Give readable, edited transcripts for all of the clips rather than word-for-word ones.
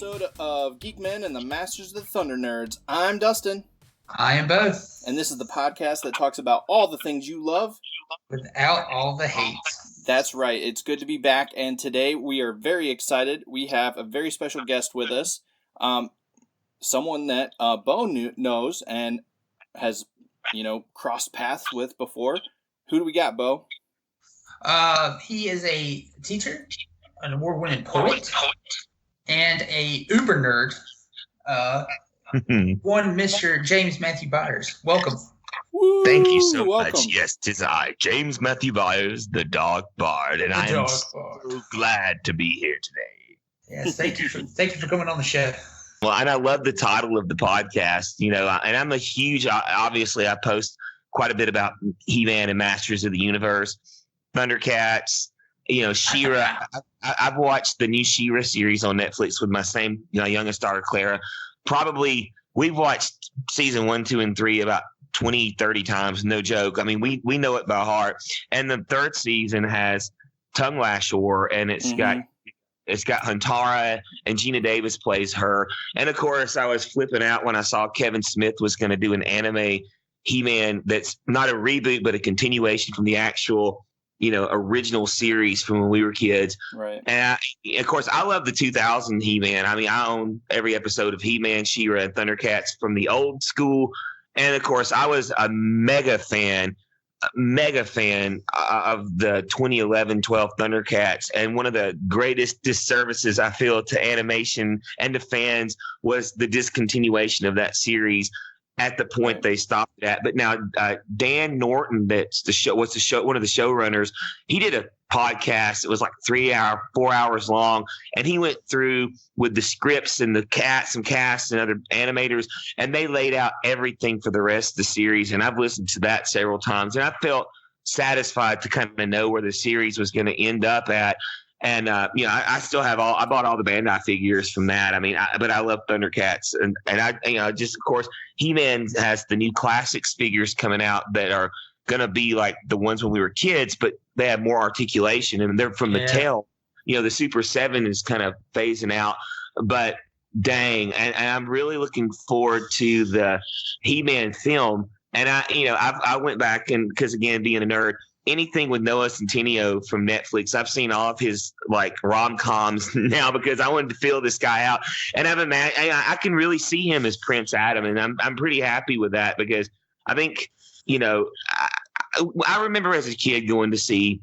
episode of Geek-Men and the Masters of the Thunder Nerds. I'm Dustin. I am both. And this is the podcast that talks about all the things you love without all the hate. That's right. It's good to be back, and today we are very excited. We have a very special guest with us, someone that Bo knows and has, crossed paths with before. Who do we got, Bo? He is a teacher, an award-winning poet, and a uber nerd. One Mr. James Matthew Byers. Welcome. Woo, Thank you so welcome. much. Yes, 'tis I, James Matthew Byers, the Darque Bard, and I am so glad to be here today. Yes, thank you for coming on the show. Well, and I love the title of the podcast, and I'm a huge, obviously I post quite a bit about He-Man and Masters of the Universe, ThunderCats, She-Ra. I've watched the new She-Ra series on Netflix with my same, youngest daughter, Clara. Probably we've watched season 1, 2, and 3 about 20, 30 times. No joke. I mean, we know it by heart. And the third season has Tongue Lashor, and it's got Huntara, and Gina Davis plays her. And of course, I was flipping out when I saw Kevin Smith was going to do an anime He-Man that's not a reboot, but a continuation from the actual, original series from when we were kids. Right. And of course, I love the 2000 He-Man. I mean, I own every episode of He-Man, She-Ra, and ThunderCats from the old school. And of course, I was a mega fan of the 2011-12 ThunderCats. And one of the greatest disservices I feel to animation and to fans was the discontinuation of that series at the point they stopped it at. But now Dan Norton, that's one of the showrunners, he did a podcast. It was like 4 hours long, and he went through with the scripts and the cast and other animators, and they laid out everything for the rest of the series. And I've listened to that several times, and I felt satisfied to kind of know where the series was going to end up at. And I still have I bought all the Bandai figures from that. I mean, but I love ThunderCats, and I just of course He-Man has the new classics figures coming out that are gonna be like the ones when we were kids, but they have more articulation, and they're from Mattel. The Super 7 is kind of phasing out, but dang, and I'm really looking forward to the He-Man film. And I went back, and because again, being a nerd, anything with Noah Centineo from Netflix, I've seen all of his like rom-coms now because I wanted to feel this guy out, and I can really see him as Prince Adam, and I'm pretty happy with that because I think I remember as a kid going to see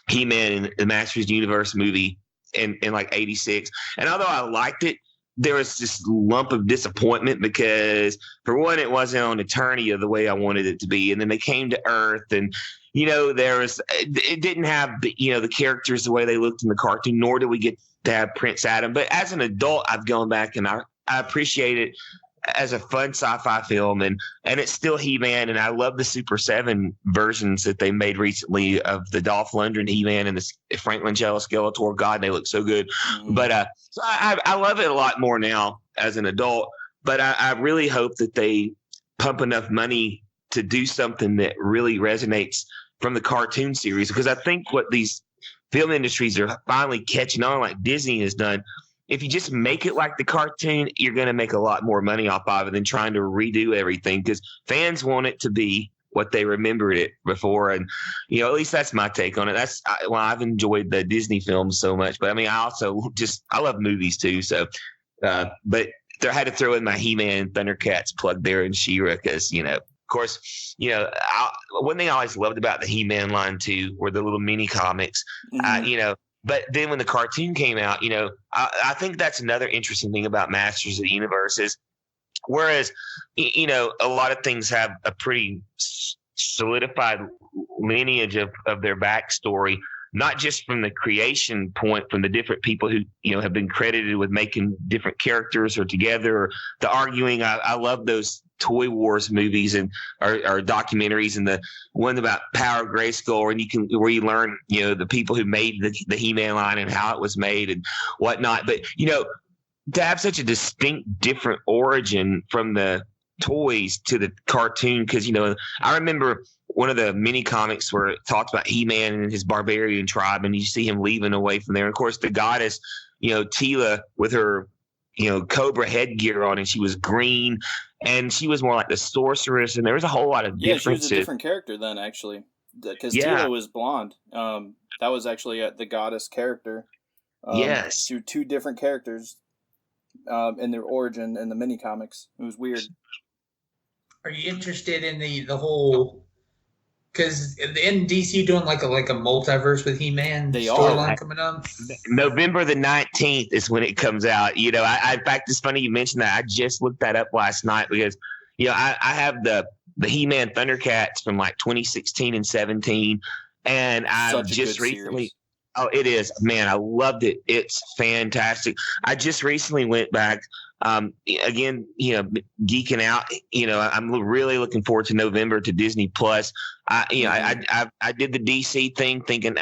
He-Man in the Masters of the Universe movie in like '86, and although I liked it, there was this lump of disappointment because, for one, it wasn't on Eternia the way I wanted it to be, and then they came to Earth, and it didn't have the characters the way they looked in the cartoon, nor did we get to have Prince Adam. But as an adult, I've gone back and I appreciate it as a fun sci-fi film, and it's still He-Man, and I love the Super 7 versions that they made recently of the Dolph Lundgren He-Man and the Frank Langella Skeletor. God, they look so good. Mm-hmm. But so I love it a lot more now as an adult, but I really hope that they pump enough money to do something that really resonates from the cartoon series, because I think what these film industries are finally catching on, like Disney has done, if you just make it like the cartoon, you're going to make a lot more money off of it than trying to redo everything, because fans want it to be what they remembered it before. And, at least that's my take on it. I've enjoyed the Disney films so much, but I mean, I love movies too. So, but I had to throw in my He-Man, ThunderCats plug there, and She-Ra, because, of course, one thing I always loved about the He-Man line too were the little mini comics, but then when the cartoon came out, I think that's another interesting thing about Masters of the Universe is, whereas, a lot of things have a pretty solidified lineage of their backstory, not just from the creation point, from the different people who, have been credited with making different characters or together, or the arguing. I love those Toy Wars movies and or documentaries, and the one about Power Grayskull, and where you learn, the people who made the He-Man line and how it was made and whatnot. But, to have such a distinct, different origin from the toys to the cartoon, because, I remember one of the mini comics where it talks about He-Man and his barbarian tribe, and you see him leaving away from there. And of course, the goddess, Tila with her, cobra headgear on, and she was green, and she was more like the sorceress, and there was a whole lot of Yeah, differences. she was a different character then, actually, because Yeah. Tila was blonde. That was actually the goddess character. Yes. Two different characters in their origin in the mini comics. It was weird. Are you interested in the whole? Because in DC doing like a multiverse with He-Man They storyline are. coming up. November the 19th is when it comes out. In fact, it's funny you mentioned that. I just looked that up last night because, I have the He-Man ThunderCats from like 2016 and 17, and I've just recently. Series. Oh, it is, man! I loved it. It's fantastic. I just recently went back. Again, geeking out. I'm really looking forward to November to Disney Plus. I did the DC thing, thinking,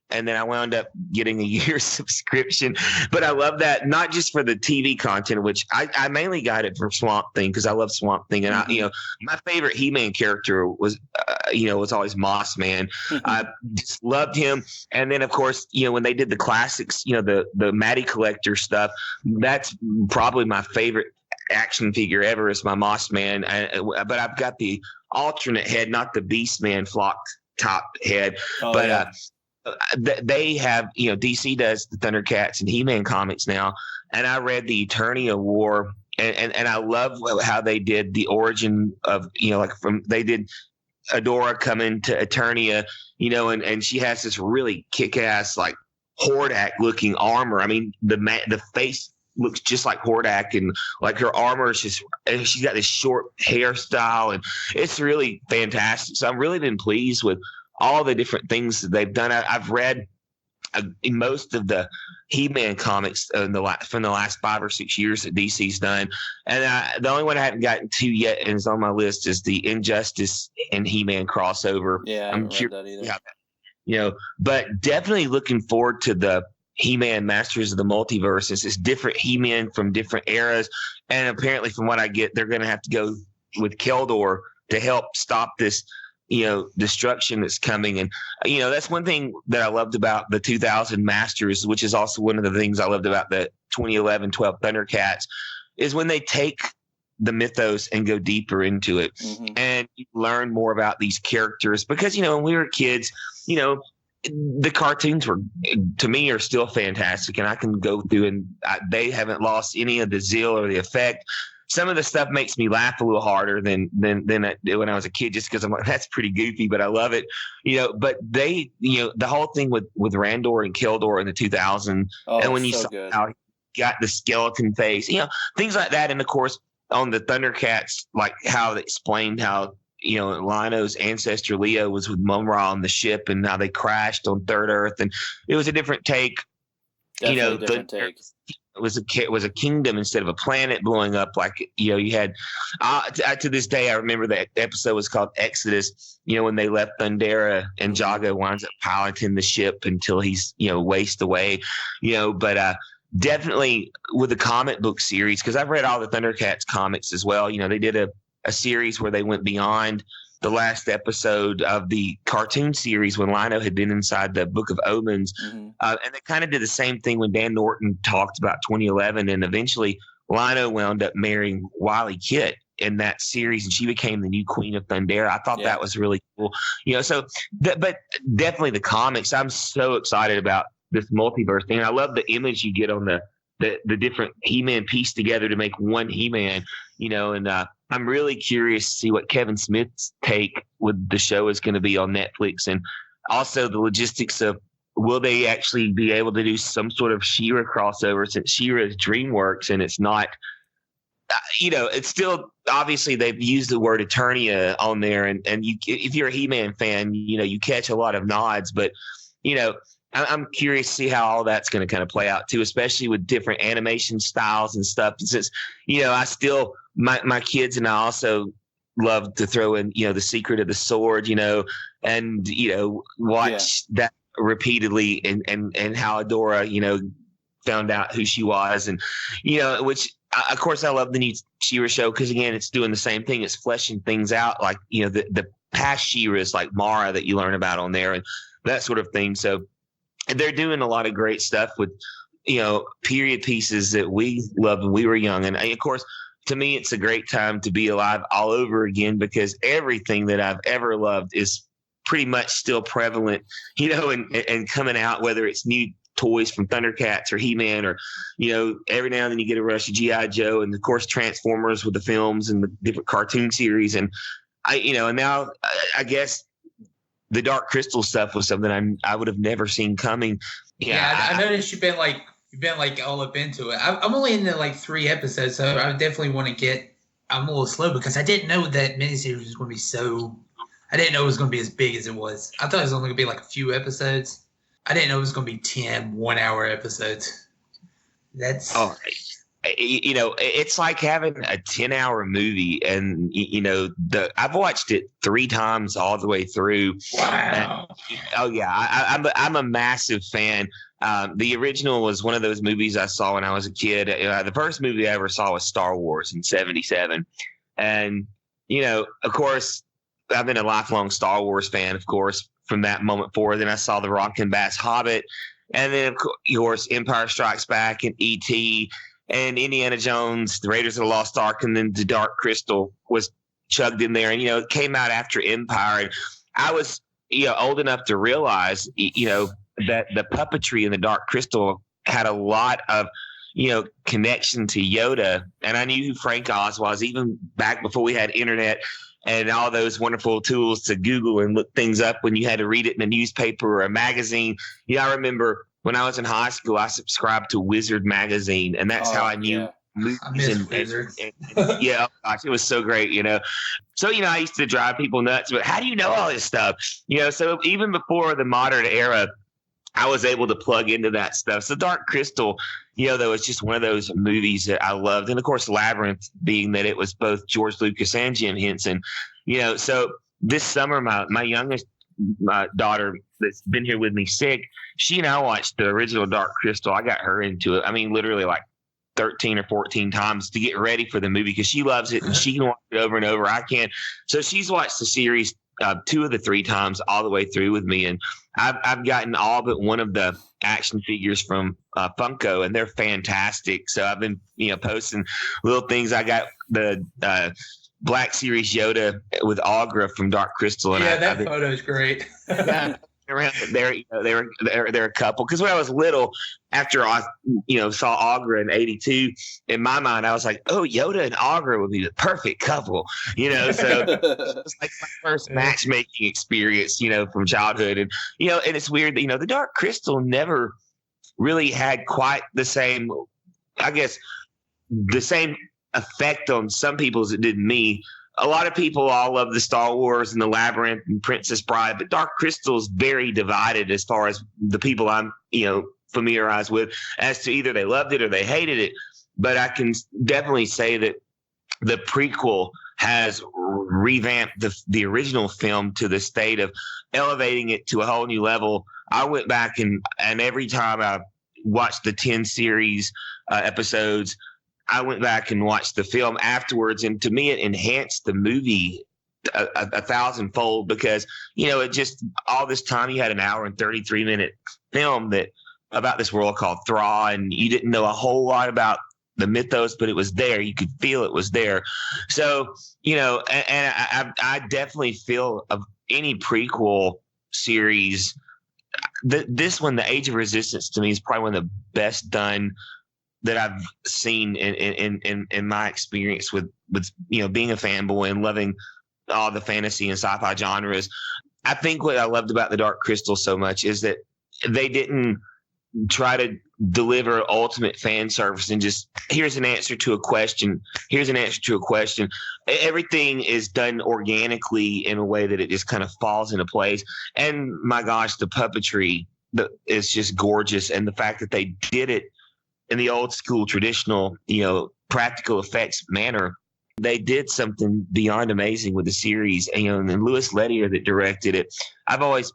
and then I wound up getting a year subscription. But I love that, not just for the TV content, which I mainly got it for Swamp Thing because I love Swamp Thing, and my favorite He-Man character was always Moss Man. I just loved him, and then of course, when they did the classics, the Matty Collector stuff, that's probably my favorite action figure ever is my Moss Man. But I've got the alternate head, not the Beast Man flock top head, they have, DC does the ThunderCats and He-Man comics now, and I read the Eternia War, and I love how they did the origin of, they did Adora coming to Eternia, and she has this really kick-ass like Hordak looking armor. I mean, the face looks just like Hordak, and like her armor is just, and she's got this short hairstyle, and it's really fantastic. So I've really been pleased with all the different things that they've done. I've read most of the He-Man comics from the last 5 or 6 years that DC's done, and the only one I haven't gotten to yet and is on my list is the Injustice and He-Man crossover. Yeah, I haven't read that either. But definitely looking forward to the He-Man Masters of the Multiverse. It's different He-Man from different eras, and apparently from what I get, they're going to have to go with Keldor to help stop this destruction that's coming. And that's one thing that I loved about the 2000 Masters, which is also one of the things I loved about the 2011-12 ThunderCats, is when they take the mythos and go deeper into it, and you learn more about these characters. Because when we were kids, the cartoons were, to me, are still fantastic, and I can go through and they haven't lost any of the zeal or the effect. Some of the stuff makes me laugh a little harder than I did when I was a kid, just because I'm like, that's pretty goofy, but I love it. But they, the whole thing with Randor and Keldor in the 2000, and when you saw how he got the skeleton face, things like that. And of course, on the ThunderCats, like how they explained how, Lino's ancestor Leo was with Mumra on the ship, and how they crashed on Third Earth, and it was a different take. Definitely a different take. It was a kingdom instead of a planet blowing up. Like, you had to this day, I remember that episode was called Exodus, when they left Thundera, and Jago winds up piloting the ship until he's, wasted away, but definitely with the comic book series, because I've read all the ThunderCats comics as well. They did a series where they went beyond the last episode of the cartoon series when Lino had been inside the Book of Omens. And they kind of did the same thing when Dan Norton talked about 2011. And eventually Lino wound up marrying Wily Kit in that series, and she became the new Queen of Thundera. I thought that was really cool. But definitely the comics, I'm so excited about this multiverse thing. I love the image you get on the different He-Man pieced together to make one He-Man, and I'm really curious to see what Kevin Smith's take with the show is going to be on Netflix, and also the logistics of, will they actually be able to do some sort of She-Ra crossover, since She-Ra is DreamWorks and it's not, it's still, obviously they've used the word Eternia on there, and you, if you're a He-Man fan, you catch a lot of nods, but I'm curious to see how all that's going to kind of play out too, especially with different animation styles and stuff. Since, I still, my kids and I also love to throw in, the Secret of the Sword, and, watch that repeatedly, and how Adora, found out who she was, and, which, of course, I love the new She-Ra show, because again, it's doing the same thing. It's fleshing things out, like, the past She-Ras like Mara that you learn about on there, and that sort of thing. So they're doing a lot of great stuff with period pieces that we loved when we were young. And of course, to me, it's a great time to be alive all over again, because everything that I've ever loved is pretty much still prevalent, and coming out, whether it's new toys from ThunderCats or He-Man, or, every now and then you get a rush of G.I. Joe, and of course Transformers with the films and the different cartoon series. And and now I guess the Dark Crystal stuff was something I would have never seen coming. Yeah, I noticed you've been all up into it. I'm only into like 3 episodes, so I definitely want to get. I'm a little slow because I didn't know that miniseries was going to be so. I didn't know it was going to be as big as it was. I thought it was only going to be like a few episodes. I didn't know it was going to be 10 1-hour episodes. That's. Oh, it's like having a 10-hour movie, and I've watched it 3 times all the way through. Wow. I'm a massive fan. The original was one of those movies I saw when I was a kid. The first movie I ever saw was Star Wars in '77, and of course, I've been a lifelong Star Wars fan, of course, from that moment forward. Then I saw the Rankin Bass Hobbit, and then of course Empire Strikes Back and E.T. and Indiana Jones, the Raiders of the Lost Ark, and then the Dark Crystal was chugged in there. And it came out after Empire, and I was old enough to realize that the puppetry in the Dark Crystal had a lot of connection to Yoda. And I knew who Frank Oz was even back before we had internet and all those wonderful tools to Google and look things up when you had to read it in a newspaper or a magazine. I remember when I was in high school, I subscribed to Wizard magazine, and that's how I knew movies. I miss Wizard. Yeah, gosh, it was so great, So, I used to drive people nuts, but how do you know all this stuff? So even before the modern era, I was able to plug into that stuff. So Dark Crystal, though, it's just one of those movies that I loved. And of course, Labyrinth, being that it was both George Lucas and Jim Henson. So this summer, my youngest daughter that's been here with me sick, she and I watched the original Dark Crystal. I got her into it. I mean, literally like 13 or 14 times to get ready for the movie, because she loves it and she can watch it over and over. I can't. So she's watched the series 2 of the 3 times all the way through with me, and I've gotten all but one of the action figures from Funko, and they're fantastic. So I've been posting little things. I got the Black Series Yoda with Augra from Dark Crystal, and that photo is great. Around there, they're a couple. Because when I was little, after I saw Augra in '82, in my mind I was like, oh, Yoda and Augra would be the perfect couple. So it's like my first matchmaking experience, from childhood. And and it's weird that the Dark Crystal never really had quite the same, I guess, the same effect on some people as it did me. A lot of people all love the Star Wars and the Labyrinth and Princess Bride, but Dark Crystal is very divided as far as the people I'm, familiarized with, as to either they loved it or they hated it. But I can definitely say that the prequel has revamped the original film to the state of elevating it to a whole new level. I went back and every time I watched the 10 series episodes, I went back and watched the film afterwards, and to me, it enhanced the movie a 1,000-fold, because it just all this time you had an hour and 33-minute film that about this world called Thra, and you didn't know a whole lot about the mythos, but it was there. You could feel it was there. So and I definitely feel of any prequel series, this one, The Age of Resistance, to me is probably one of the best done that I've seen in my experience with being a fanboy and loving all the fantasy and sci-fi genres. I think what I loved about the Dark Crystal so much is that they didn't try to deliver ultimate fan service and just here's an answer to a question. Here's an answer to a question. Everything is done organically in a way that it just kind of falls into place. And my gosh, the puppetry is just gorgeous, and the fact that they did it in the old school traditional, practical effects manner, they did something beyond amazing with the series. And Louis Leterrier that directed it, I've always,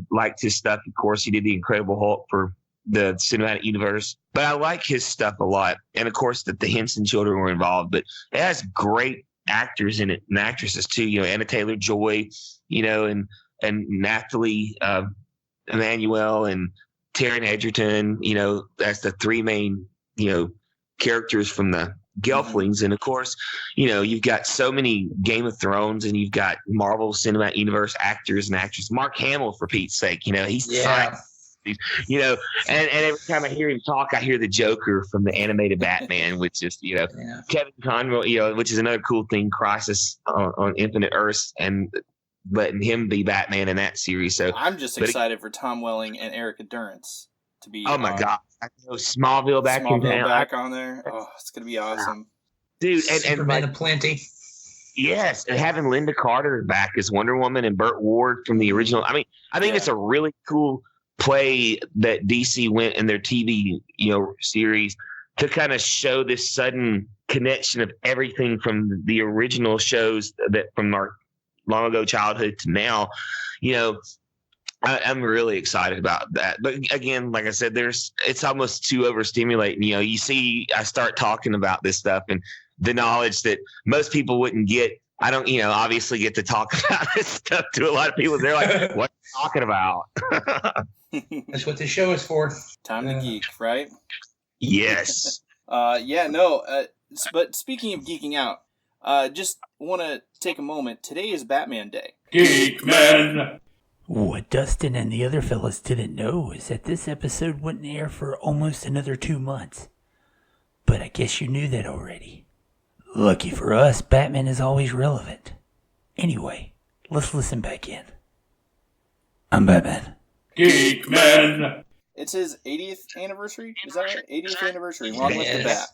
liked his stuff. Of course, he did The Incredible Hulk for the cinematic universe, but I like his stuff a lot. And of course, that the Henson children were involved, but it has great actors in it and actresses too. Anna Taylor-Joy, and Nathalie Emmanuel and Taron Egerton, as the three main, characters from the Gelflings. And of course, you've got so many Game of Thrones and you've got Marvel Cinematic Universe actors and actresses. Mark Hamill, for Pete's sake, he's the science. And every time I hear him talk, I hear the Joker from the animated Batman, which is, Kevin Conroy, which is another cool thing, Crisis on Infinite Earths, and letting him be Batman in that series. So I'm just excited for Tom Welling and Erica Durance to be. Oh my God! I know Smallville back in town. Back on there. Oh, it's gonna be awesome, dude. And Superman aplenty. Yes, and having Linda Carter back as Wonder Woman and Burt Ward from the original. I mean, I think it's a really cool play that DC went in their TV, series to kind of show this sudden connection of everything from the original shows that from our long ago childhood to now. I'm really excited about that. But again, like I said, it's almost too overstimulating. You see, I start talking about this stuff and the knowledge that most people wouldn't get. I don't, obviously get to talk about this stuff to a lot of people. They're like, what are you talking about? That's what this show is for. Time to geek, right? Yes. But speaking of geeking out, just want to take a moment. Today is Batman Day. Geek-Men! What Dustin and the other fellas didn't know is that this episode wouldn't air for almost another 2 months. But I guess you knew that already. Lucky for us, Batman is always relevant. Anyway, let's listen back in. I'm Batman. Geek-Men! It's his 80th anniversary? Is that right? 80th anniversary. Long live the Bat.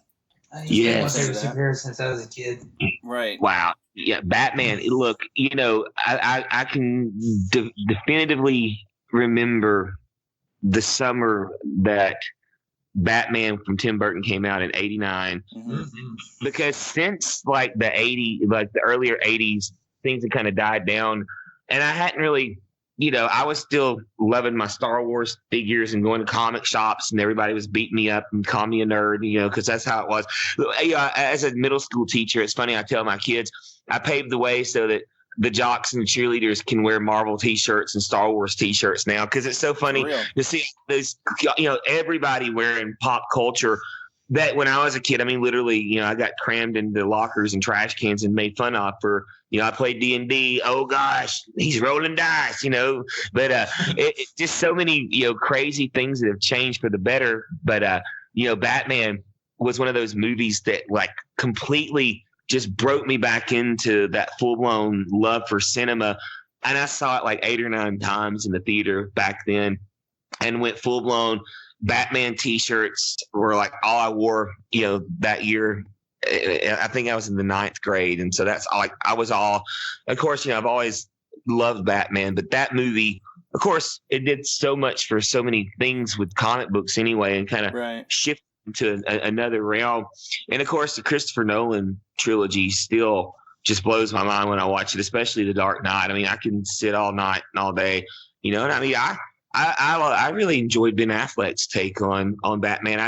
Yes. My favorite superhero since I was a kid. Right. Wow. Yeah, Batman. Look, I can definitively remember the summer that Batman from Tim Burton came out in '89, because since the earlier '80s, things had kind of died down, and I hadn't really. I was still loving my Star Wars figures and going to comic shops, and everybody was beating me up and calling me a nerd, because that's how it was. As a middle school teacher, it's funny, I tell my kids, I paved the way so that the jocks and the cheerleaders can wear Marvel T-shirts and Star Wars T-shirts now, because it's so funny to see those, everybody wearing pop culture. That when I was a kid, I mean, literally, I got crammed into lockers and trash cans and made fun of for, I played D&D. Oh gosh, he's rolling dice, but it just so many, crazy things that have changed for the better. But, Batman was one of those movies that completely just broke me back into that full blown love for cinema. And I saw it 8 or 9 times in the theater back then and went full blown. Batman T-shirts were all I wore, that year. I think I was in the 9th grade, and so that's I was all. Of course, I've always loved Batman, but that movie, of course, it did so much for so many things with comic books anyway, and kind of shifted into another realm. And of course, the Christopher Nolan trilogy still just blows my mind when I watch it, especially The Dark Knight. I mean, I can sit all night and all day, and I mean, I really enjoyed Ben Affleck's take on Batman.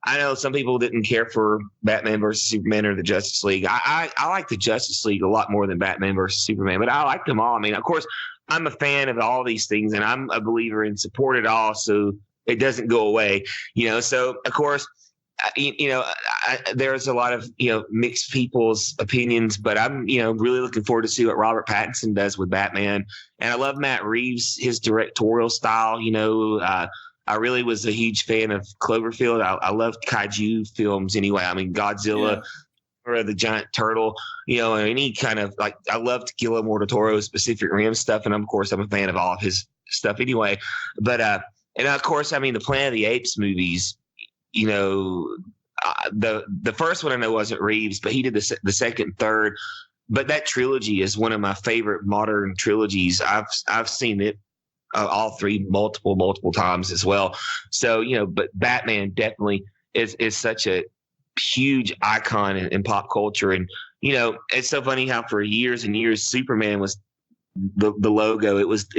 I know some people didn't care for Batman versus Superman or the Justice League. I like the Justice League a lot more than Batman versus Superman, but I like them all. I mean, of course, I'm a fan of all these things, and I'm a believer in support it all so it doesn't go away. So of course, there's a lot of mixed people's opinions, but I'm really looking forward to see what Robert Pattinson does with Batman. And I love Matt Reeves, his directorial style. I really was a huge fan of Cloverfield. I loved kaiju films anyway. I mean, Godzilla or the giant turtle, any kind of I loved Guillermo del Toro's Pacific Rim stuff, and of course I'm a fan of all of his stuff anyway. But and of course, I mean, the Planet of the Apes movies. The first one I know wasn't Reeves, but he did the second, third. But that trilogy is one of my favorite modern trilogies. I've seen it all three multiple times as well. So but Batman definitely is such a huge icon in pop culture, and it's so funny how for years and years Superman was the logo.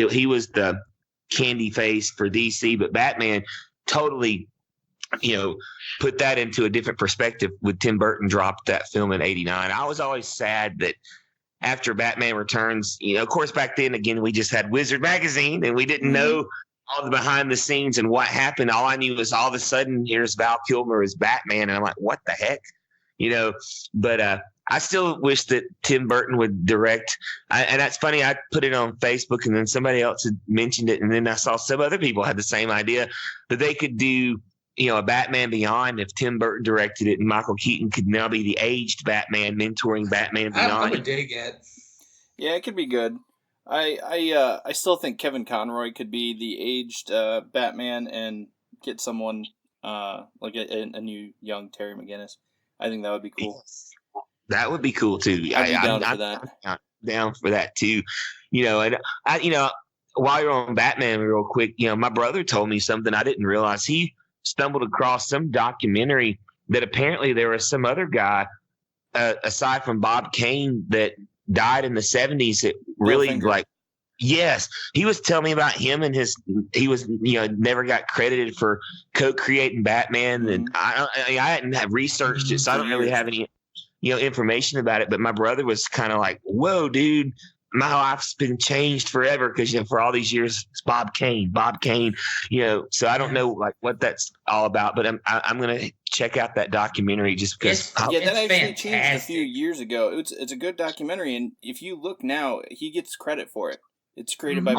He was the candy face for DC, but Batman totally. Put that into a different perspective when Tim Burton dropped that film in '89. I was always sad that after Batman Returns, of course, back then, again, we just had Wizard magazine and we didn't know all the behind the scenes and what happened. All I knew was all of a sudden here's Val Kilmer as Batman, and I'm like, what the heck, But I still wish that Tim Burton would direct. And that's funny. I put it on Facebook, and then somebody else had mentioned it, and then I saw some other people had the same idea that they could do, a Batman Beyond if Tim Burton directed it, and Michael Keaton could now be the aged Batman mentoring Batman Beyond. I would dig it. Yeah, it could be good. I still think Kevin Conroy could be the aged Batman and get someone like a new young Terry McGinnis. I think that would be cool. That would be cool too. I'd be down for that. Down for that too. And while you're on Batman real quick, my brother told me something I didn't realize. He stumbled across some documentary that apparently there was some other guy aside from Bob Kane that died in the 70s that really yes, he was telling me about him and he was never got credited for co-creating Batman, and I hadn't researched it, so I don't really have any information about it. But my brother was kind of like, whoa, dude, my life's been changed forever because for all these years it's Bob Kane. So I don't know like what that's all about, but I'm gonna check out that documentary just because. That actually fantastic. changed a few years ago. It's a good documentary, and if you look now, he gets credit for it. It's created by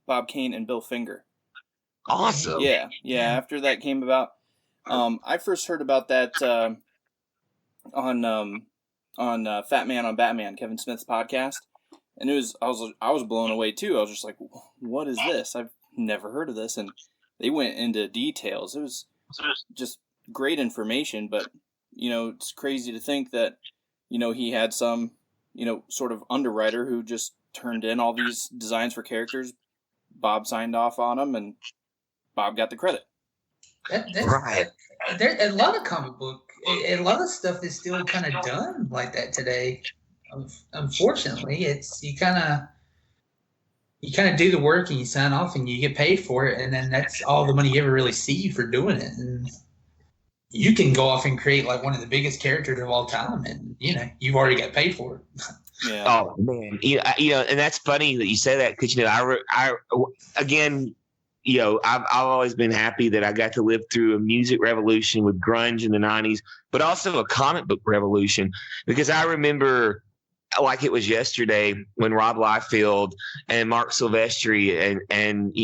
Bob Kane and Bill Finger. Awesome. Yeah. After that came about, I first heard about that on Fat Man on Batman, Kevin Smith's podcast. And I was blown away too. I was just like, what is this? I've never heard of this. And they went into details. It was just great information, but it's crazy to think that, he had some, sort of underwriter who just turned in all these designs for characters. Bob signed off on them, and Bob got the credit. That's right. A lot of comic book, a lot of stuff is still kind of done like that today. Unfortunately, it's you kind of do the work and you sign off and you get paid for it, and then that's all the money you ever really see for doing it. And you can go off and create like one of the biggest characters of all time, and you've already got paid for it. Yeah. Oh man, and that's funny that you say that because I've always been happy that I got to live through a music revolution with grunge in the 90s, but also a comic book revolution, because I remember like it was yesterday when Rob Liefeld and Mark Silvestri and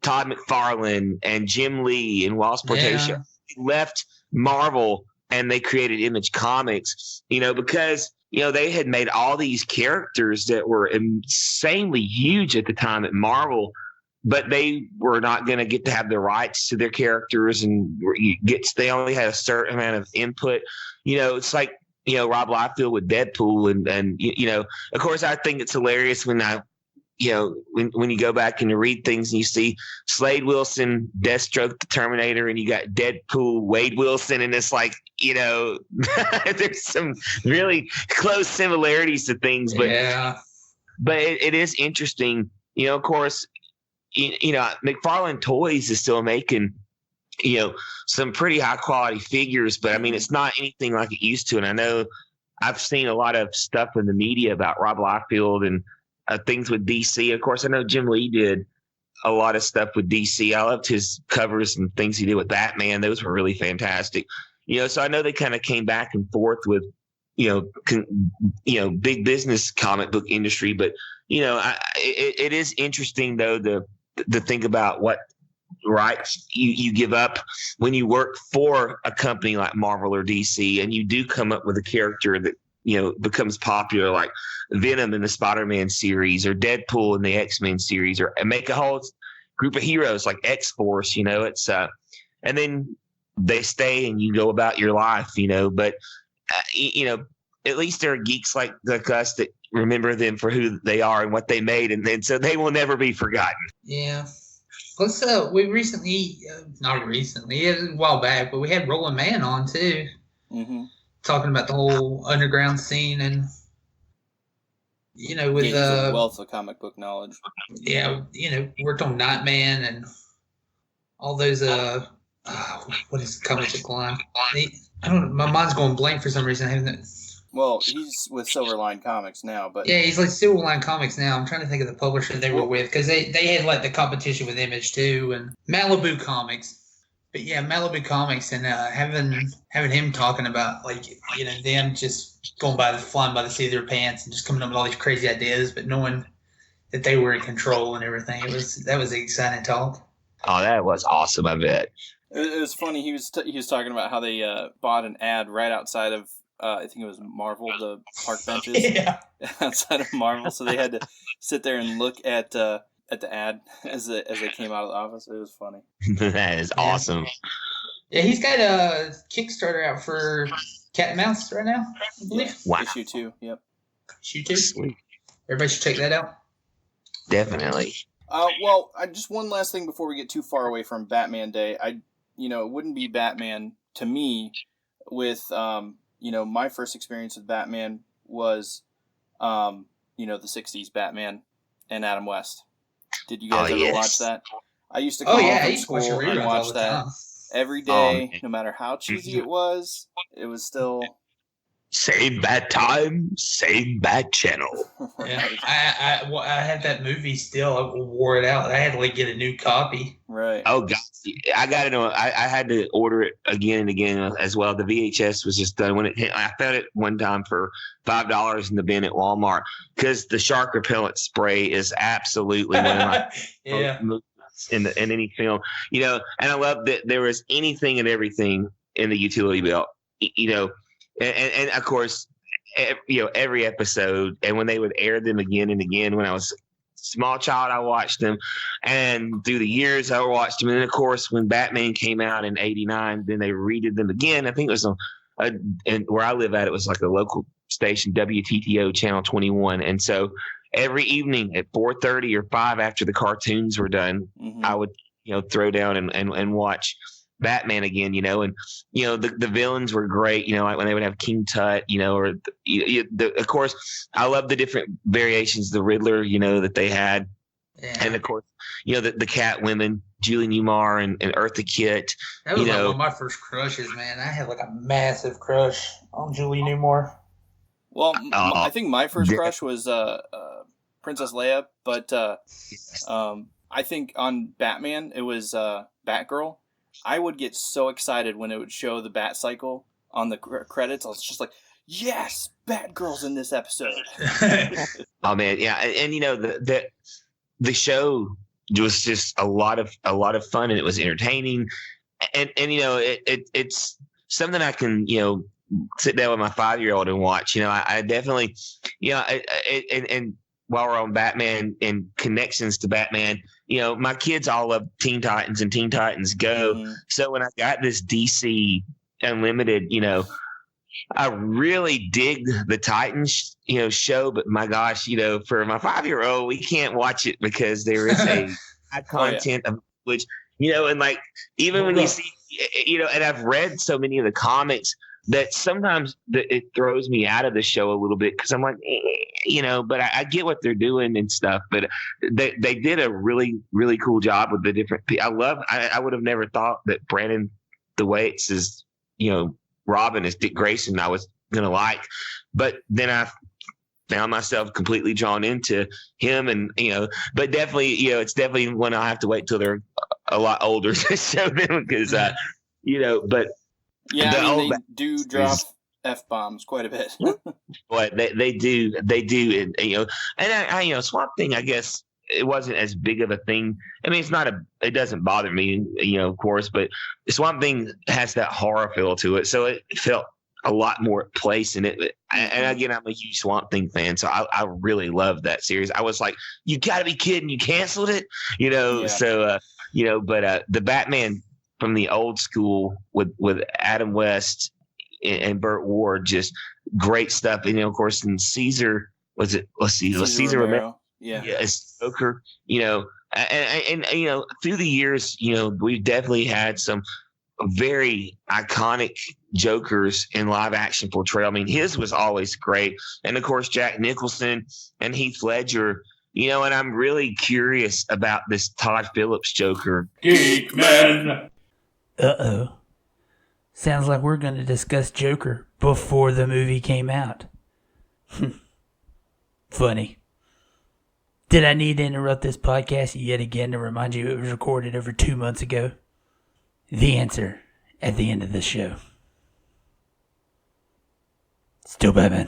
Todd McFarlane and Jim Lee and Walt Portacio left Marvel and they created Image Comics, because they had made all these characters that were insanely huge at the time at Marvel, but they were not going to get to have the rights to their characters, and they only had a certain amount of input. It's like, Rob Liefeld with Deadpool, and of course, I think it's hilarious when when you go back and you read things and you see Slade Wilson, Deathstroke, the Terminator, and you got Deadpool, Wade Wilson, and it's like, there's some really close similarities to things, but it is interesting. Of course, McFarlane Toys is still making some pretty high quality figures, but I mean, it's not anything like it used to. And I know I've seen a lot of stuff in the media about Rob Liefeld and things with DC. Of course, I know Jim Lee did a lot of stuff with DC. I loved his covers and things he did with Batman. Those were really fantastic. So I know they kind of came back and forth with, big business comic book industry, but it is interesting though to think about what rights you give up when you work for a company like Marvel or DC, and you do come up with a character that becomes popular, like Venom in the Spider-Man series, or Deadpool in the X-Men series, or make a whole group of heroes like X-Force. It's and then they stay and you go about your life. But at least there are geeks like us that remember them for who they are and what they made, and then so they will never be forgotten. Yeah. Plus, we recently, not recently, it was a while back, but we had Rolling Man on too, talking about the whole underground scene, and with a wealth of comic book knowledge. Yeah, worked on Nightman and all those. What is the comic book line? I don't know. My mind's going blank for some reason. Well, he's with Silverline Comics now, but Yeah, he's like Silverline Comics now. I'm trying to think of the publisher they were with because they had like the competition with Image too and Malibu Comics. But yeah, Malibu Comics and having him talking about like them just flying by the seat of their pants and just coming up with all these crazy ideas, but knowing that they were in control and everything. That was an exciting talk. Oh, that was awesome! I bet. It was funny. He was talking about how they bought an ad right outside of I think it was Marvel, the park benches outside of Marvel, so they had to sit there and look at the ad as they came out of the office. It was funny. That is awesome. Yeah, he's got a Kickstarter out for Cat and Mouse right now, I believe. Wow. Issue 2, yep. Issue 2. Sweet. Everybody should check that out. Definitely. Well, just one last thing before we get too far away from Batman Day. It wouldn't be Batman to me with my first experience with Batman was the 60s Batman and Adam West. Did you guys ever watch that? I used to come home from school and watch that every day, no matter how cheesy it was. It was still same bad time, same bad channel. Yeah, I had that movie still. I wore it out. I had to get a new copy. Right. Oh God, I got to know. I had to order it again and again as well. The VHS was just done when it hit. I found it one time for $5 in the bin at Walmart because the shark repellent spray is absolutely one of my movies in any film. And I love that there was anything and everything in the utility belt. And of course, every episode, and when they would air them again and again, when I was a small child, I watched them, and through the years, I watched them. And then, of course, when Batman came out in '89, then they redid them again. I think it was and where I live at, it was like a local station, WTTO Channel 21, and so every evening at 4:30 or 5 after the cartoons were done, I would throw down and watch Batman again, and the villains were great, like when they would have King Tut, or of course I love the different variations, the Riddler, that they had, and of course the Cat women, Julie Newmar and Eartha Kitt. That was one of my first crushes, man. I had a massive crush on Julie Newmar. Well, I think my first crush was Princess Leia, but I think on Batman it was Batgirl. I would get so excited when it would show the Bat Cycle on the credits. I was just like, yes, Batgirl's in this episode. Oh man, yeah, and the show was just a lot of fun, and it was entertaining, and it's something I can sit down with my 5-year-old and watch. I definitely and while we're on Batman and connections to Batman, my kids all love Teen Titans and Teen Titans Go. Mm-hmm. So when I got this DC Unlimited, I really dig the Titans, show. But my gosh, for my 5-year-old, we can't watch it because there is a high content of which, and even when you see, and I've read so many of the comics that sometimes it throws me out of the show a little bit because I'm like, but I get what they're doing and stuff. But they did a really, really cool job with the different. I would have never thought that Brandon Thwaites is, Robin is Dick Grayson. I was gonna like, but then I found myself completely drawn into him, and but definitely, it's definitely one I'll have to wait till they're a lot older to show them because, but. Yeah, they do drop F-bombs quite a bit. But they do, and I Swamp Thing, I guess it wasn't as big of a thing. I mean, it doesn't bother me, of course, but Swamp Thing has that horror feel to it, so it felt a lot more at place in it. And again, I'm a huge Swamp Thing fan, so I really love that series. I was like, you got to be kidding, you canceled it, So but the Batman from the old school with Adam West and Burt Ward, just great stuff. And of course, in Caesar, was Caesar Romero? Yeah, as Joker. And through the years, we've definitely had some very iconic Jokers in live action portrayal. I mean, his was always great, and of course, Jack Nicholson and Heath Ledger. And I'm really curious about this Todd Phillips Joker. Geek-Men. Uh-oh. Sounds like we're going to discuss Joker before the movie came out. Funny. Did I need to interrupt this podcast yet again to remind you it was recorded over 2 months ago? The answer at the end of the show. Still Batman.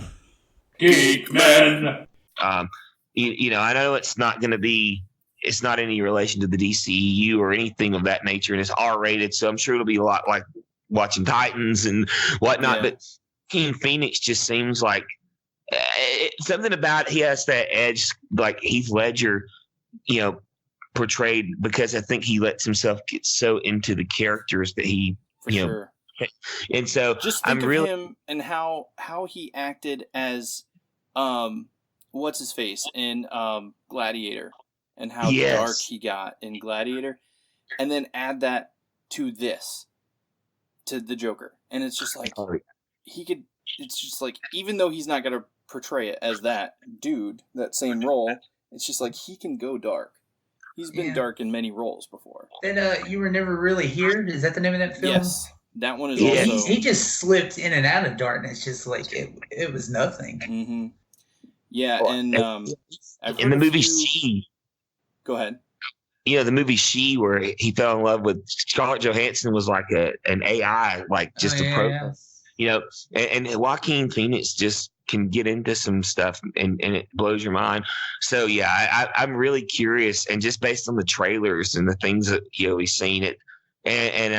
Geek-Men. I know it's not any relation to the DCEU or anything of that nature, and it's R-rated, so I'm sure it'll be a lot like watching Titans and whatnot. Yeah. But King Phoenix just seems like something about he has that edge, like Heath Ledger, portrayed, because I think he lets himself get so into the characters that he, For sure. And so Just think of him and how he acted as what's his face in Gladiator, and how dark he got in Gladiator, and then add that to the Joker, and it's just like he could. It's just like, even though he's not gonna portray it as that dude, that same role, it's just like he can go dark. He's been dark in many roles before. Then You Were Never Really Here. Is that the name of that film? Yes, that one is also. He just slipped in and out of darkness, just like it was nothing. Mm-hmm. Yeah, and in the movie She. Go ahead. The movie She, where he fell in love with Scarlett Johansson, was like an AI, like just a program. And Joaquin Phoenix just can get into some stuff, and it blows your mind. So yeah, I'm really curious, and just based on the trailers and the things that we've seen it, and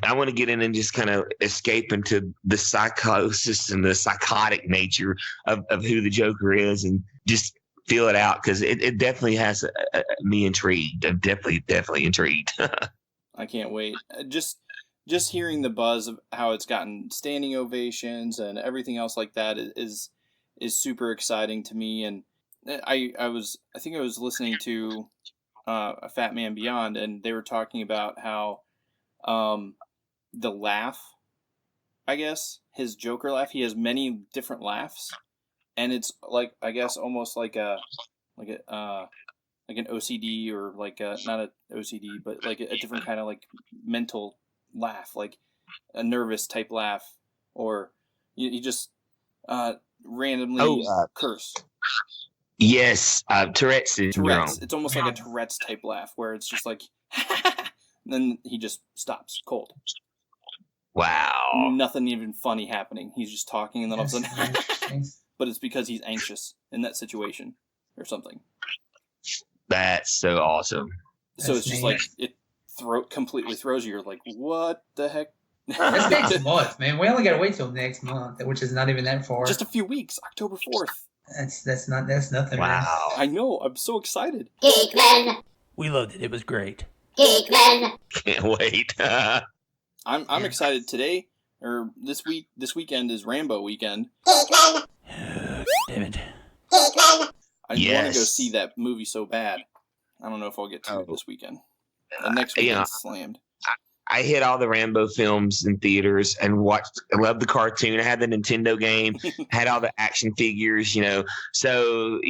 I want to get in and just kind of escape into the psychosis and the psychotic nature of who the Joker is, and just feel it out, because it definitely has me intrigued. I'm definitely intrigued. I can't wait. Just hearing the buzz of how it's gotten standing ovations and everything else like that is super exciting to me. And I think I was listening to a Fat Man Beyond, and they were talking about how the laugh, I guess, his Joker laugh, he has many different laughs, and it's like, I guess, almost like an OCD, or like not an OCD, but like a different kind of like mental laugh, like a nervous type laugh, or you just randomly curse. Yes, Tourette's syndrome. It's almost like a Tourette's type laugh, where it's just like, then he just stops cold. Wow. Nothing even funny happening. He's just talking, and then all of a sudden, but it's because he's anxious in that situation or something. That's so awesome. So it's just like it completely throws you. You're like, what the heck? That's next month, man. We only gotta wait till next month, which is not even that far. Just a few weeks. October 4th. That's nothing. Wow. Man. I know. I'm so excited. Geek-Men. We loved it. It was great. Geek-Men. Can't wait. I'm excited today, or this weekend is Rambo Weekend. Geek-Men. Damn it. Geek-Men. I want to go see that movie so bad. I don't know if I'll get to it this weekend. The next weekend's slammed. I hit all the Rambo films in theaters and watched. I loved the cartoon. I had the Nintendo game, had all the action figures, So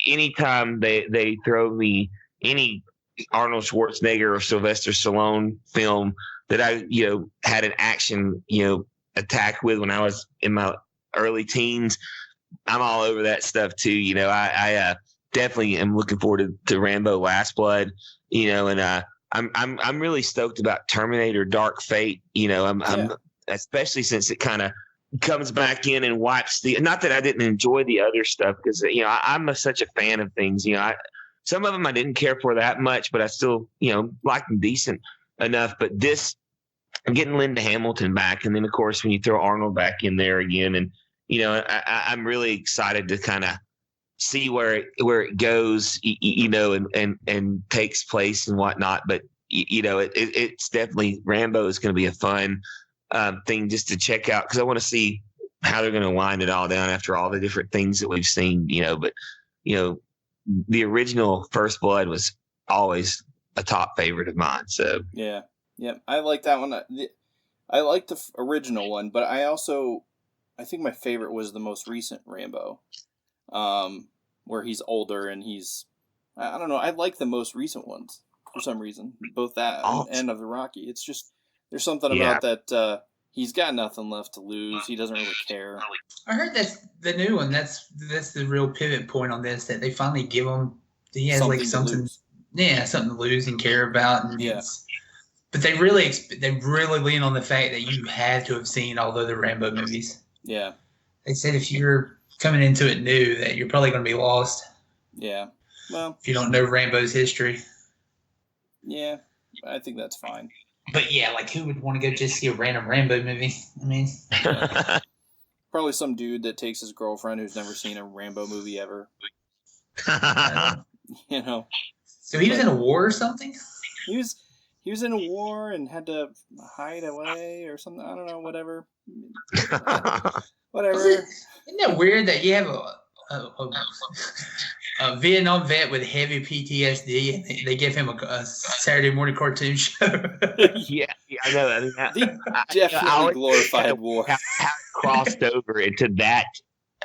anytime they throw me any Arnold Schwarzenegger or Sylvester Stallone film that I, had an action, attack with when I was in my early teens, I'm all over that stuff too. I definitely am looking forward to Rambo Last Blood, and I'm really stoked about Terminator Dark Fate. I'm especially since it kind of comes back in and wipes not that I didn't enjoy the other stuff, because I'm such a fan of things. Some of them I didn't care for that much, but I still liked them decent enough. But this, I'm getting Linda Hamilton back, and then of course when you throw Arnold back in there again, and I'm really excited to kind of see where it goes, and takes place and whatnot. But it's definitely, Rambo is going to be a fun thing just to check out, because I want to see how they're going to wind it all down after all the different things that we've seen. But the original First Blood was always a top favorite of mine. So yeah, I like that one. I like the original one, but I think my favorite was the most recent Rambo, where he's older and I don't know. I like the most recent ones for some reason, both that and of the Rocky. It's just, There's something Yeah. about that. He's got nothing left to lose. He doesn't really care. I heard that's the new one. That's the real pivot point on this, that they finally give him. He has Something like to something, lose. yeah, something to lose and care about. And Yeah. but they really lean on the fact that you have to have seen all the other Rambo movies. Yeah. They said if you're coming into it new, that you're probably going to be lost Yeah. Well, if you don't know Rambo's history. yeah, I think that's fine. But yeah, like who would want to go just see a random Rambo movie? I mean, Probably some dude that takes his girlfriend who's never seen a Rambo movie ever. You know, so he was in a war or something? he was in a war and had to hide away or something. I don't know. Whatever. Whatever. Isn't that weird that you have a Vietnam vet with heavy PTSD and they give him a Saturday morning cartoon show? yeah, I know. I mean, They definitely glorified war. How it crossed over into that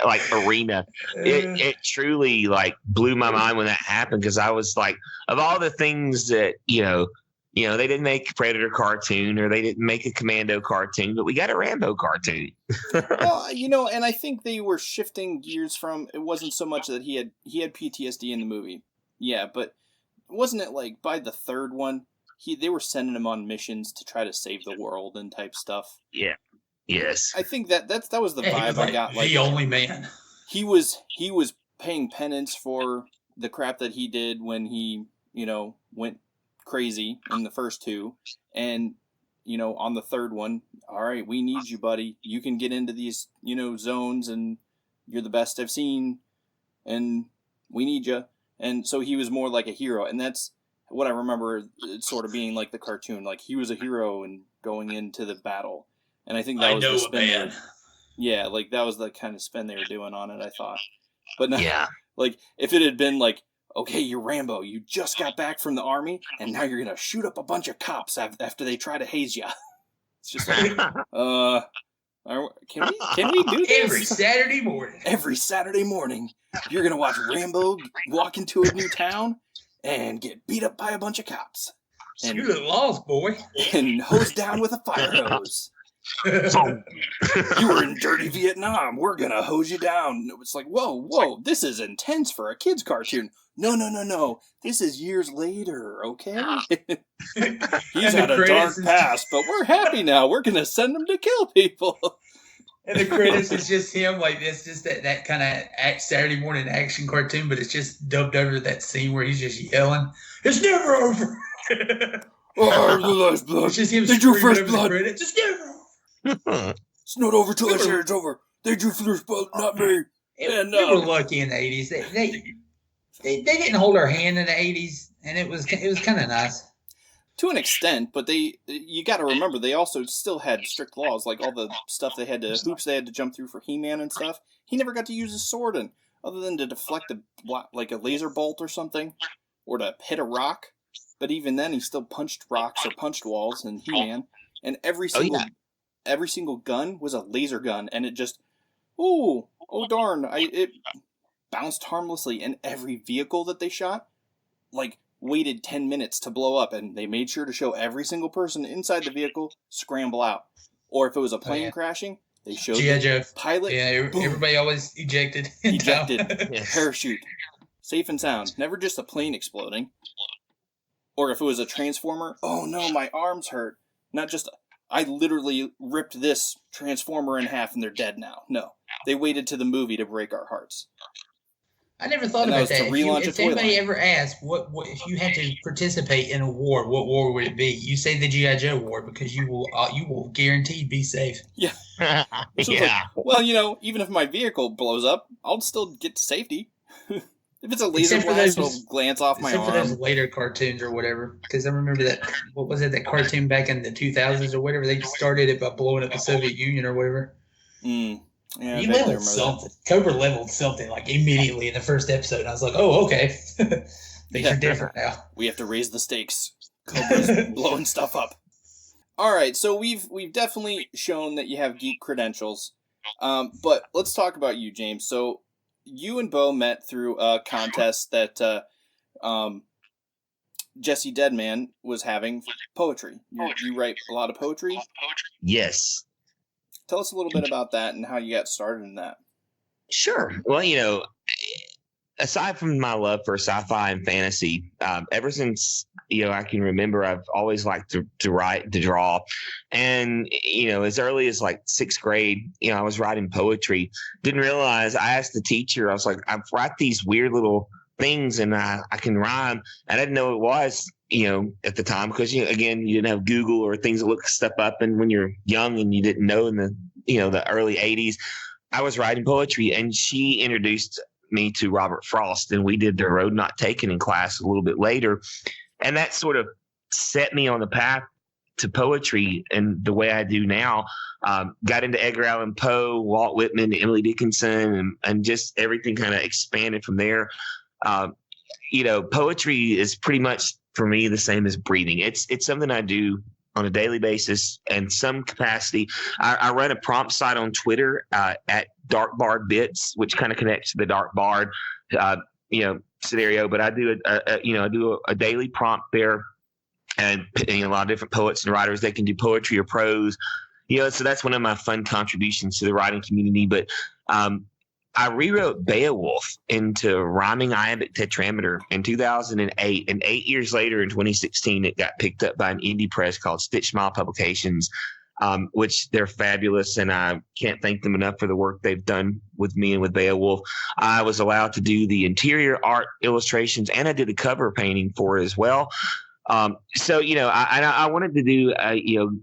like arena. It truly like blew my mind when that happened, because I was like, of all the things that they didn't make a Predator cartoon or they didn't make a Commando cartoon, but we got a Rambo cartoon. Well, and I think they were shifting gears from, it wasn't so much that he had PTSD in the movie. Yeah, but wasn't it like by the third one, they were sending him on missions to try to save the world and type stuff. Yeah. Yes. I think that was the Yeah, he vibe was I got. Like, the only man. He was paying penance for the crap that he did when he, went crazy in the first two, and on the third one, all right, we need you, buddy. You can get into these zones, and you're the best I've seen, and we need you. And so he was more like a hero, and that's what I remember it sort of being like the cartoon. Like he was a hero and going into the battle, and I think that was the spin. Yeah, like that was the kind of spin they were doing on it, I thought. But no, Yeah. like if it had been like, okay, you're Rambo, you just got back from the army, and now you're gonna shoot up a bunch of cops after they try to haze you. It's just like, can we do this Every Saturday morning? Every Saturday morning, you're gonna watch Rambo walk into a new town and get beat up by a bunch of cops, You look lost, boy. and hosed down with a fire hose. You were in dirty Vietnam. We're gonna hose you down. It's like, whoa, this is intense for a kid's cartoon. No. This is years later, okay? He's had a dark past, but we're happy now. We're gonna send him to kill people. And the credits is just him, like it's just that kind of Saturday morning action cartoon, but it's just dubbed over that scene where he's just yelling, "It's never over." It's just him They drew screaming first over blood. the credits. It's never over. It's not over till I say it's over. They drew first blood, not me. And We were lucky in the 80s. They didn't hold our hand in the 80s, and it was kind of nice. To an extent, but you got to remember, they also still had strict laws, like all the stuff hoops they had to jump through for He-Man and stuff. He never got to use his sword, and other than to deflect like a laser bolt or something, or to hit a rock. But even then, he still punched rocks or punched walls in He-Man, and every single gun was a laser gun, and it just, oh darn, it bounced harmlessly, and every vehicle that they shot, like, waited 10 minutes to blow up, and they made sure to show every single person inside the vehicle scramble out. Or if it was a plane crashing, they showed the pilot. Yeah, everybody always ejected. Parachute. Safe and sound. Never just a plane exploding. Or if it was a transformer, oh no, my arms hurt. Not just, I literally ripped this transformer in half and they're dead now. No. They waited to the movie to break our hearts. I never thought about that. If anybody line. ever asked, what if you had to participate in a war, what war would it be? You say the G.I. Joe war, because you will guaranteed be safe. Yeah. So Yeah. like, well, even if my vehicle blows up, I'll still get to safety. If it's a laser blast, it'll glance off my Except for arm. those later cartoons or whatever. Because I remember that, what was it, that cartoon back in the 2000s or whatever? They started it by blowing up the Soviet Union or whatever. Yeah, He leveled something. Cobra leveled something like immediately in the first episode. And I was like, oh, okay. Things are different now. We have to raise the stakes. Cobra's blowing stuff up. All right, so we've definitely shown that you have geek credentials. But let's talk about you, James. So you and Bo met through a contest that Jesse Deadman was having poetry. You write a lot of poetry. Yes. Tell us a little bit about that and how you got started in that. Sure. Well, aside from my love for sci-fi and fantasy, ever since I can remember, I've always liked to write, to draw, and as early as like sixth grade, I was writing poetry. Didn't realize, I asked the teacher, I was like, I write these weird little things and I can rhyme. I didn't know it was at the time, because again, you didn't have Google or things that look stuff up, and when you're young and you didn't know in the the early 80s, I was writing poetry, and she introduced me to Robert Frost, and we did The Road Not Taken in class a little bit later. And that sort of set me on the path to poetry and the way I do now. Got into Edgar Allan Poe, Walt Whitman, Emily Dickinson, and just everything kind of expanded from there. Poetry is pretty much for me the same as breathing. It's something I do on a daily basis in some capacity. I run a prompt site on Twitter at Darque Bard Bits, which kind of connects to the Darque Bard, scenario. But I do a daily prompt there, and a lot of different poets and writers, they can do poetry or prose. So that's one of my fun contributions to the writing community. But I rewrote Beowulf into rhyming iambic tetrameter in 2008, and 8 years later, in 2016, it got picked up by an indie press called Stitch Smile Publications, which they're fabulous, and I can't thank them enough for the work they've done with me and with Beowulf. I was allowed to do the interior art illustrations, and I did the cover painting for it as well. I wanted to do,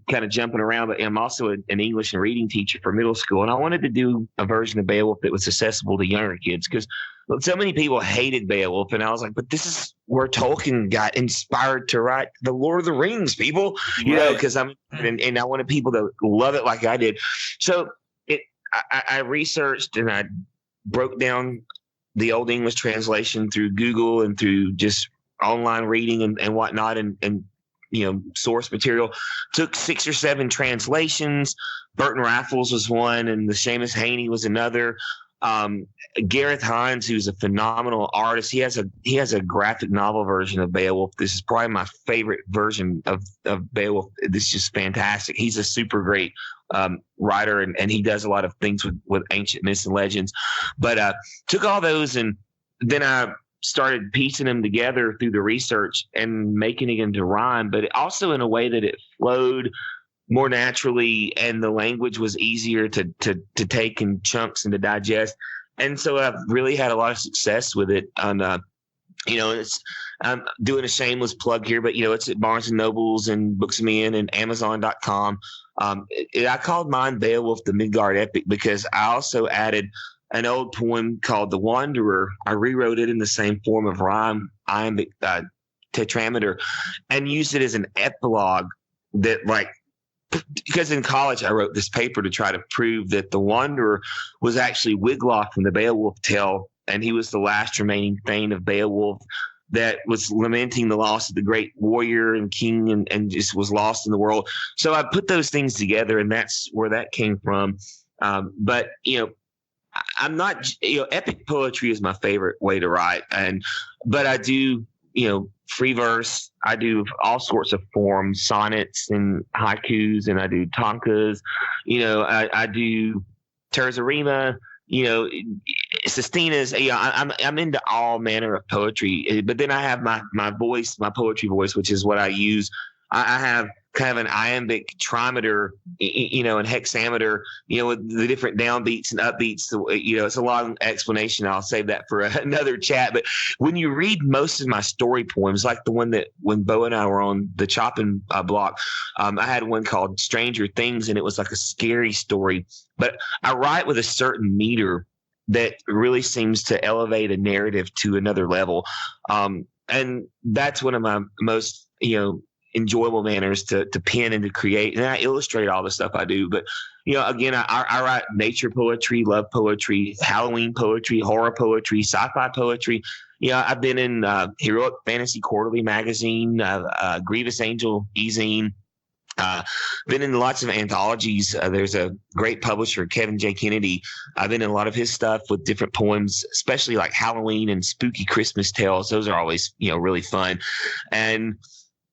kind of jumping around, but I'm also an English and reading teacher for middle school. And I wanted to do a version of Beowulf that was accessible to younger kids, because so many people hated Beowulf. And I was like, but this is where Tolkien got inspired to write the Lord of the Rings, people, because and I wanted people to love it like I did. So I researched and I broke down the Old English translation through Google and through just online reading and whatnot, and source material. Took 6 or 7 translations. Burton Raffles was one, and the Seamus Haney was another. Gareth Hines, who's a phenomenal artist, he has a graphic novel version of Beowulf. This is probably my favorite version of Beowulf. This is just fantastic. He's a super great writer, and he does a lot of things with ancient myths and legends. But took all those, and then I started piecing them together through the research and making it into rhyme, but also in a way that it flowed more naturally, and the language was easier to take in chunks and to digest. And so I've really had a lot of success with it. On I'm doing a shameless plug here, but it's at Barnes and Nobles and Books of Men and Amazon.com. I called mine Beowulf the Midgard Epic because I also added an old poem called The Wanderer. I rewrote it in the same form of rhyme, iambic tetrameter, and used it as an epilogue that, because in college I wrote this paper to try to prove that the Wanderer was actually Wiglaf from the Beowulf tale, and he was the last remaining thane of Beowulf that was lamenting the loss of the great warrior and king, and just was lost in the world. So I put those things together, and that's where that came from. But I'm not, epic poetry is my favorite way to write, but I do, free verse. I do all sorts of forms, sonnets and haikus, and I do tankas. I do terza rima. Sestinas. I'm into all manner of poetry. But then I have my voice, my poetry voice, which is what I use. I have kind of an iambic trimeter, and hexameter, with the different downbeats and upbeats. It's a long explanation. I'll save that for another chat. But when you read most of my story poems, like the one that when Bo and I were on the chopping block, I had one called Stranger Things, and it was like a scary story. But I write with a certain meter that really seems to elevate a narrative to another level. And that's one of my most, enjoyable manners to pen and to create. And I illustrate all the stuff I do. But, again, I write nature poetry, love poetry, Halloween poetry, horror poetry, sci-fi poetry. I've been in Heroic Fantasy Quarterly magazine, Grievous Angel e-zine. Been in lots of anthologies. There's a great publisher, Kevin J. Kennedy. I've been in a lot of his stuff with different poems, especially like Halloween and spooky Christmas tales. Those are always, really fun. And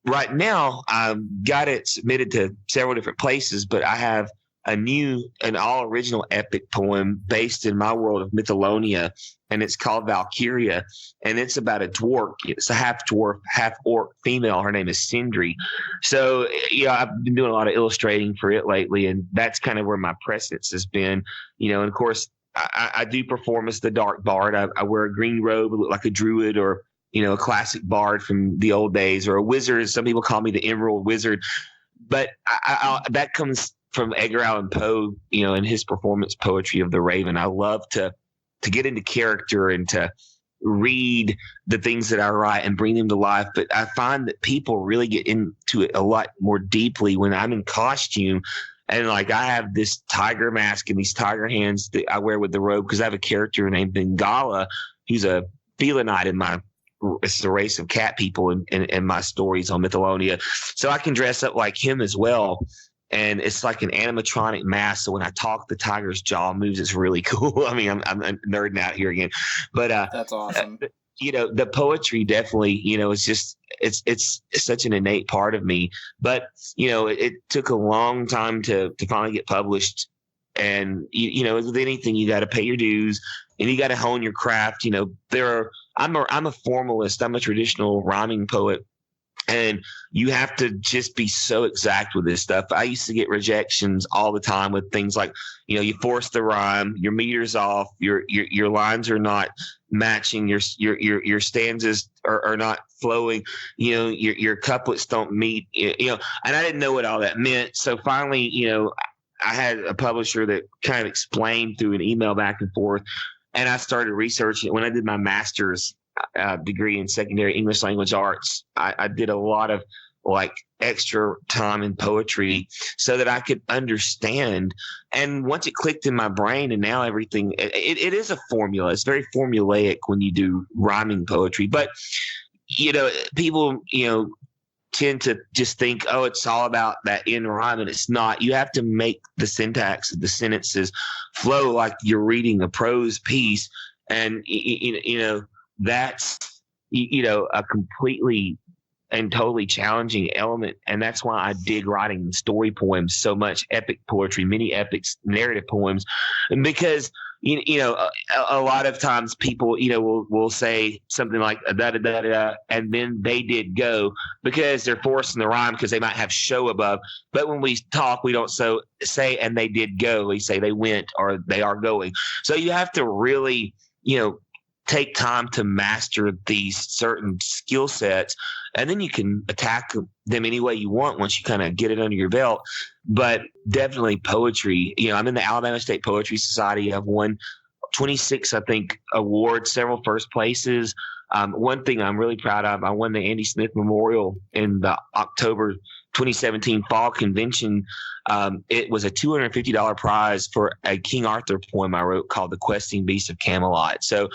right now, I've got it submitted to several different places, but I have an all original epic poem based in my world of Mythalonia, and it's called Valkyria, and it's about a dwarf. It's a half dwarf, half orc female. Her name is Sindri. So, I've been doing a lot of illustrating for it lately, and that's kind of where my presence has been, and of course, I do perform as the Darque Bard. I wear a green robe, look like a druid, or a classic bard from the old days, or a wizard. Some people call me the Emerald Wizard, but that comes from Edgar Allan Poe, in his performance poetry of The Raven. I love to get into character and to read the things that I write and bring them to life. But I find that people really get into it a lot more deeply when I'm in costume. And like I have this tiger mask and these tiger hands that I wear with the robe because I have a character named Bengala, who's a felinite it's the race of cat people in my stories on Mythalonia. So I can dress up like him as well. And it's like an animatronic mask. So when I talk, the tiger's jaw moves. It's really cool. I mean, I'm nerding out here again, but that's awesome. The poetry definitely, it's such an innate part of me. But it took a long time to finally get published. And with anything, you got to pay your dues, and you got to hone your craft. I'm a formalist. I'm a traditional rhyming poet. And you have to just be so exact with this stuff. I used to get rejections all the time with things like, you force the rhyme, your meter's off, your lines are not matching, your stanzas are not flowing, your couplets don't meet, and I didn't know what all that meant. So finally, I had a publisher that kind of explained through an email back and forth, and I started researching it. When I did my master's degree in secondary English language arts, I did a lot of like extra time in poetry so that I could understand. And once it clicked in my brain, and now everything, it is a formula. It's very formulaic when you do rhyming poetry. But, people, tend to just think, oh, it's all about that end rhyme, and it's not. You have to make the syntax of the sentences flow like you're reading a prose piece. And, that's a completely and totally challenging element, and that's why I dig writing story poems so much, epic poetry, mini epics, narrative poems, and because a lot of times people will say something like da da da da, and then they did go because they're forcing the rhyme because they might have show above. But when we talk, we don't say and they did go. We say they went or they are going. So you have to really take time to master these certain skill sets, and then you can attack them any way you want once you kind of get it under your belt. But definitely poetry, I'm in the Alabama State Poetry Society. I've won 26, I think, awards, several first places. One thing I'm really proud of, I won the Andy Smith Memorial in the October 2017 fall convention. It was a $250 prize for a King Arthur poem I wrote called The Questing Beast of Camelot. So,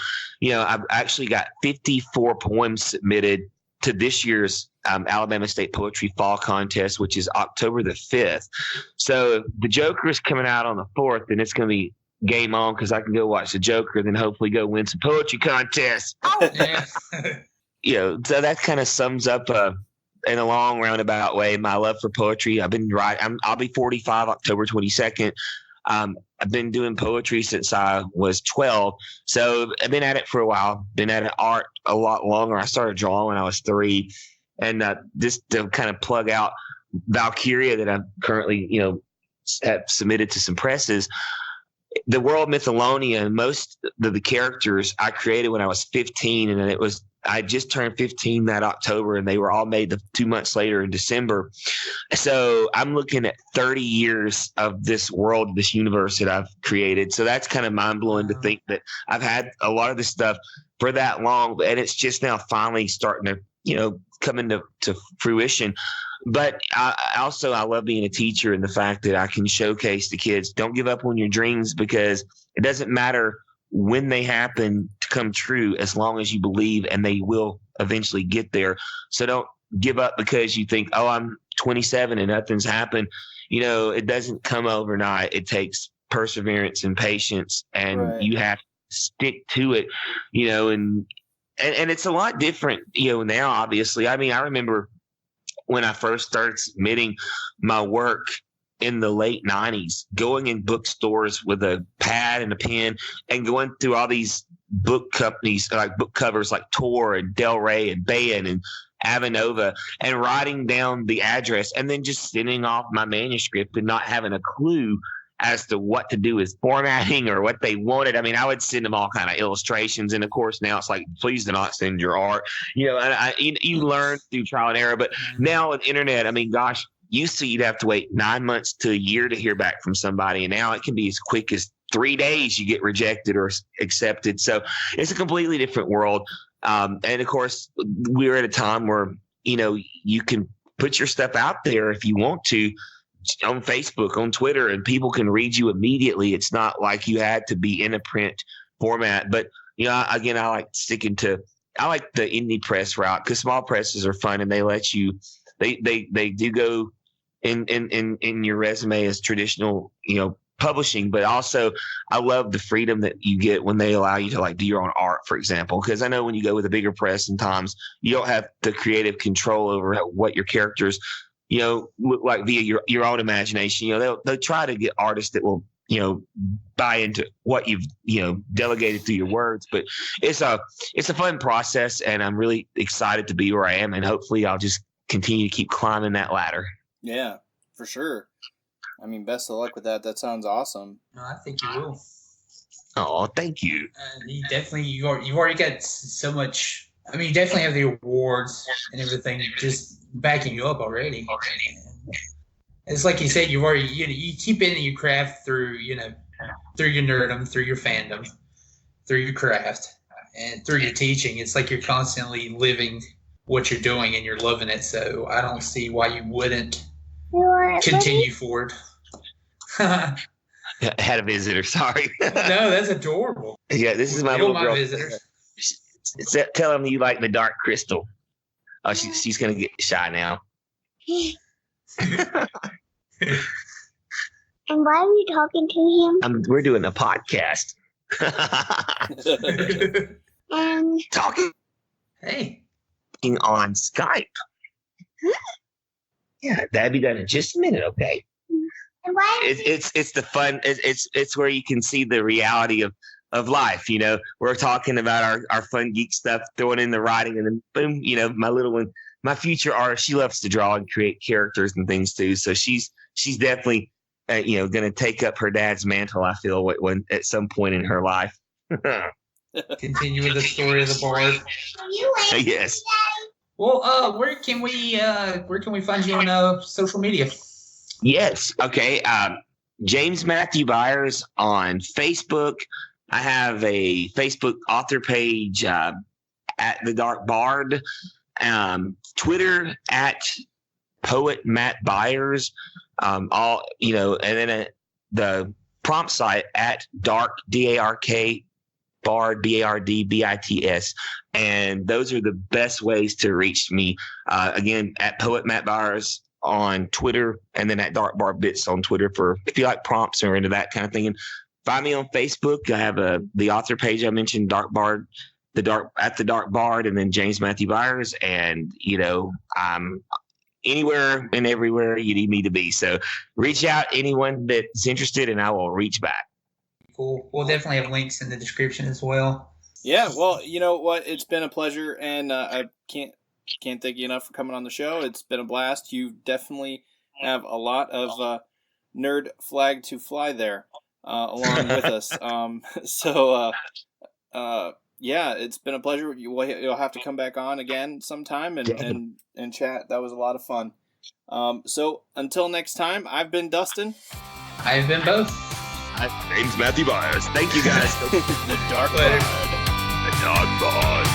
I've actually got 54 poems submitted to this year's Alabama State Poetry Fall Contest, which is October the 5th. So the Joker is coming out on the 4th, and it's going to be game on because I can go watch the Joker, then hopefully go win some poetry contests. So that kind of sums up in a long roundabout way my love for poetry. I've been writing. I'll be 45 October 22nd. I've been doing poetry since I was 12, so I've been at it for a while. Been at art a lot longer. I started drawing when I was 3, and just to kind of plug out Valkyria that I'm currently have submitted to some presses. The world Mythalonia, and most of the characters I created when I was 15, and I just turned 15 that October, and they were all made 2 months later in December. So I'm looking at 30 years of this world, this universe that I've created. So that's kind of mind blowing to think that I've had a lot of this stuff for that long, and it's just now finally starting to, come into fruition. But I love being a teacher, and the fact that I can showcase the kids, don't give up on your dreams, because it doesn't matter when they happen to come true, as long as you believe, and they will eventually get there. So don't give up because you think, oh, I'm 27 and nothing's happened, it doesn't come overnight. It takes perseverance and patience, and Right. you have to stick to it, and it's a lot different, now, obviously. I mean, I remember when I first started submitting my work in the late 90s, going in bookstores with a pad and a pen and going through all these book companies, like book covers like Tor and Del Rey and Bayan and Avanova, and writing down the address and then just sending off my manuscript and not having a clue as to what to do with formatting or what they wanted. I mean, I would send them all kind of illustrations. And of course, now it's like, please do not send your art, and you learn through trial and error. But now with internet, I mean, gosh, used to you'd have to wait 9 months to a year to hear back from somebody. And now it can be as quick as 3 days you get rejected or accepted. So it's a completely different world. And of course, we're at a time where, you can put your stuff out there if you want to on Facebook, on Twitter, and people can read you immediately. It's not like you had to be in a print format. But, again, I like the indie press route because small presses are fun and they let you, they do go in your resume as traditional, publishing, but also I love the freedom that you get when they allow you to like do your own art, for example, because I know when you go with a bigger press, sometimes you don't have the creative control over what your characters, look like via your own imagination. They'll try to get artists that will, buy into what you've, delegated through your words, but it's a fun process, and I'm really excited to be where I am, and hopefully I'll just continue to keep climbing that ladder. Yeah, for sure. I mean, best of luck with that. That sounds awesome. No, I think you will. Oh, thank you. You've already got so much. I mean, you definitely have the awards and everything just backing you up already. It's like you said, you keep into your craft through through your nerdom, through your fandom, through your craft, and through your teaching. It's like you're constantly living what you're doing and you're loving it. So I don't see why you wouldn't continue forward. I had a visitor. Sorry. No, that's adorable. Yeah, this is my little girl. Visitor. Tell him you like the dark crystal. Oh, she's gonna get shy now. And why are you talking to him? We're doing a podcast. Talking Hey. on Skype. Yeah, that'll be done in just a minute. Okay. And why? It's the fun. It's where you can see the reality of life. We're talking about our fun geek stuff, throwing in the writing, and then boom, my little one, my future artist, she loves to draw and create characters and things too. So she's definitely going to take up her dad's mantle. I feel when at some point in her life. Continue with the story of the bard. Yes. Well, where can we find you on social media? Yes. Okay. James Matthew Byers on Facebook. I have a Facebook author page at the Darque Bard. Twitter at Poet Matt Byers. And then the prompt site at Darque DARK Bard BARDBITS, and those are the best ways to reach me. Again, at Poet Matt Byers on Twitter, and then at Darque Bard Bits on Twitter for if you like prompts or into that kind of thing. And find me on Facebook. I have the author page I mentioned, Darque Bard, the Darque Bard, and then James Matthew Byers, and I'm anywhere and everywhere you need me to be. So reach out, anyone that's interested, and I will reach back. Cool. We'll definitely have links in the description as well. Yeah, well, you know what? It's been a pleasure, and I can't thank you enough for coming on the show. It's been a blast. You definitely have a lot of nerd flag to fly there along with us. Yeah, it's been a pleasure. You'll have to come back on again sometime and chat. That was a lot of fun. So until next time, I've been Dustin. I've been both. James Matthew Byers. Thank you guys. The Darque Bard. The Darque Bard.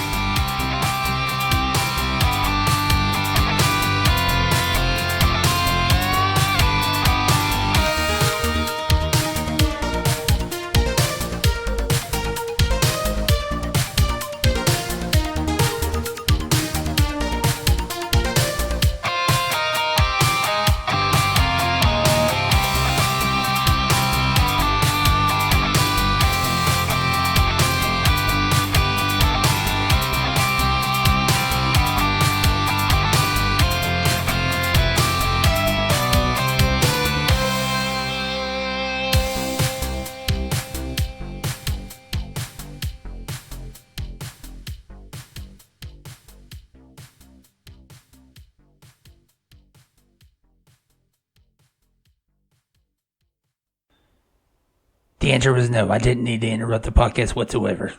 The answer was no. I didn't need to interrupt the podcast whatsoever.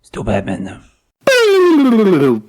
Still Batman, though.